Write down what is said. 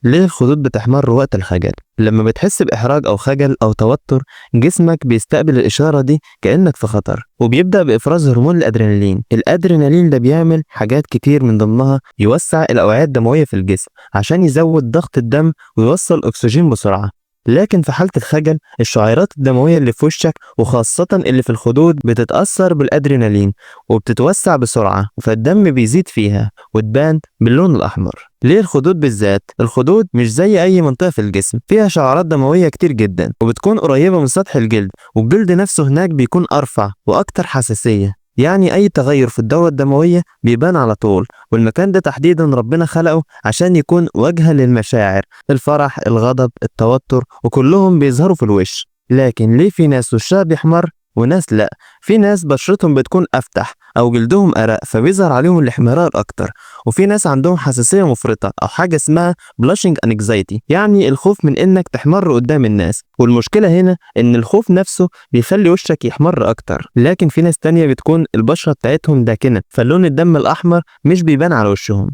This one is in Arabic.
ليه الخدود بتحمر وقت الخجل؟ لما بتحس بإحراج أو خجل أو توتر، جسمك بيستقبل الإشارة دي كأنك في خطر، وبيبدأ بإفراز هرمون الأدرينالين. الأدرينالين ده بيعمل حاجات كتير، من ضمنها يوسع الأوعية الدموية في الجسم عشان يزود ضغط الدم ويوصل أكسجين بسرعة. لكن في حالة الخجل، الشعيرات الدموية اللي في وشك وخاصة اللي في الخدود بتتأثر بالأدرينالين وبتتوسع بسرعة، فالدم بيزيد فيها وتبان باللون الأحمر. ليه الخدود بالذات؟ الخدود مش زي أي منطقة في الجسم، فيها شعرات دموية كتير جدا وبتكون قريبة من سطح الجلد، والجلد نفسه هناك بيكون أرفع وأكتر حساسية، يعني أي تغير في الدورة الدموية بيبان على طول. والمكان ده تحديدا ربنا خلقه عشان يكون واجهة للمشاعر، الفرح، الغضب، التوتر، وكلهم بيظهروا في الوش. لكن ليه في ناس وشها بيحمر وناس لأ؟ في ناس بشرتهم بتكون أفتح أو جلدهم أرق فبيظهر عليهم الاحمرار أكتر، وفي ناس عندهم حساسية مفرطة أو حاجة اسمها blushing anxiety، يعني الخوف من إنك تحمر قدام الناس. والمشكلة هنا إن الخوف نفسه بيخلي وشك يحمر أكتر. لكن في ناس تانية بتكون البشرة بتاعتهم داكنة، فاللون الدم الأحمر مش بيبان على وشهم.